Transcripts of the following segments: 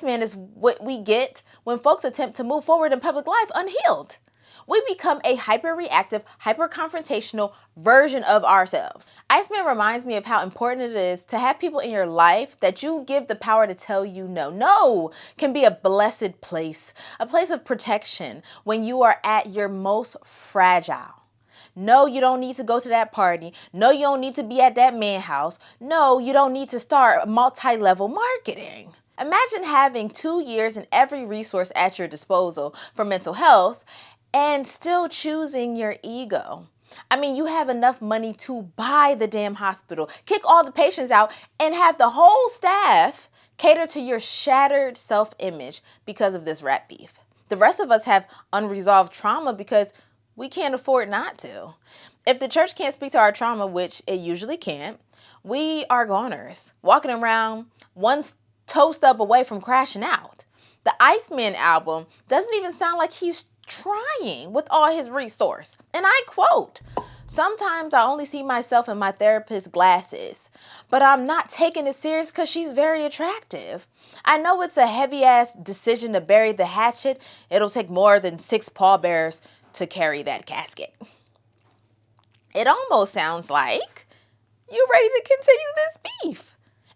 Iceman is what we get when folks attempt to move forward in public life unhealed. We become a hyper-reactive, hyper-confrontational version of ourselves. Iceman reminds me of how important it is to have people in your life that you give the power to tell you no. No can be a blessed place, a place of protection when you are at your most fragile. No, you don't need to go to that party. No, you don't need to be at that man house. No, you don't need to start multi-level marketing. Imagine having 2 years and every resource at your disposal for mental health and still choosing your ego. I mean, you have enough money to buy the damn hospital, kick all the patients out, and have the whole staff cater to your shattered self-image because of this rat beef. The rest of us have unresolved trauma because we can't afford not to. If the church can't speak to our trauma, which it usually can't, we are goners, walking around one toe step away from crashing out. The Iceman album doesn't even sound like he's trying with all his resource. And I quote, "Sometimes I only see myself in my therapist's glasses, but I'm not taking it serious because she's very attractive. I know it's a heavy-ass decision to bury the hatchet. It'll take more than 6 pallbearers to carry that casket." It almost sounds like you're ready to continue this beef.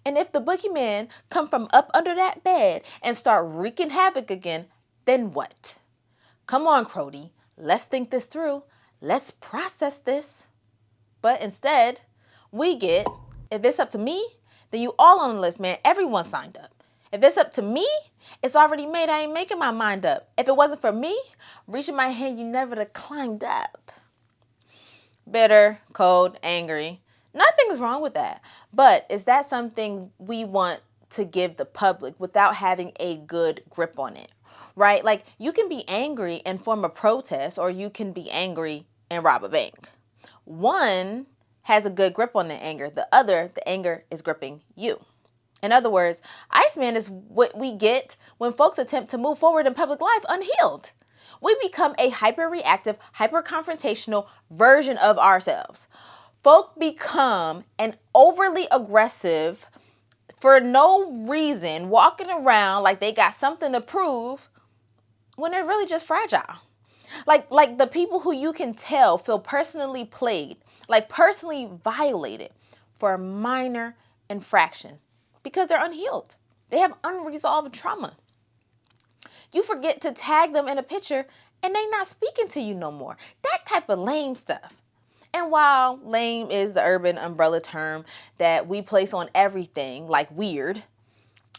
And if the boogeyman come from up under that bed and start wreaking havoc again, then what? Come on, Crody, let's think this through. Let's process this. But instead, we get, if it's up to me, then you all on the list, man. Everyone signed up. If it's up to me, it's already made. I ain't making my mind up. If it wasn't for me, reaching my hand, you never would have climbed up. Bitter, cold, angry. Nothing's wrong with that. But is that something we want to give the public without having a good grip on it? Right? Like, you can be angry and form a protest, or you can be angry and rob a bank. One has a good grip on the anger. The other, the anger is gripping you. In other words, Iceman is what we get when folks attempt to move forward in public life unhealed. We become a hyper-reactive, hyper-confrontational version of ourselves. Folk become an overly aggressive, for no reason, walking around like they got something to prove when they're really just fragile. Like the people who you can tell feel personally played, like personally violated for minor infractions because they're unhealed. They have unresolved trauma. You forget to tag them in a picture and they not speaking to you no more. That type of lame stuff. And while lame is the urban umbrella term that we place on everything, like weird,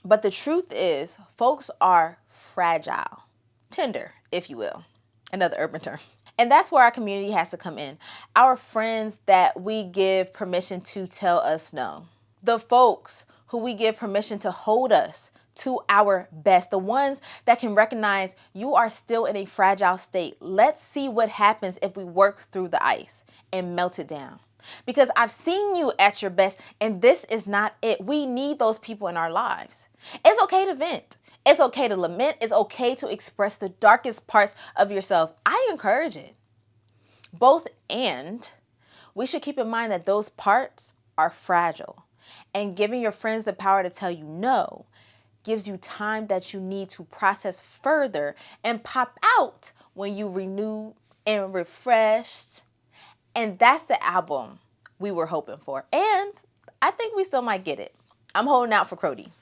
but the truth is folks are fragile, tender, if you will, another urban term. And that's where our community has to come in. Our friends that we give permission to tell us no. The folks who we give permission to hold us to our best. The ones that can recognize you are still in a fragile state. Let's see what happens if we work through the ice and melt it down. Because I've seen you at your best and this is not it. We need those people in our lives. It's okay to vent. It's okay to lament. It's okay to express the darkest parts of yourself. I encourage it. Both and we should keep in mind that those parts are fragile. And giving your friends the power to tell you no gives you time that you need to process further and pop out when you renew and refreshed. And that's the album we were hoping for. And I think we still might get it. I'm holding out for Crody.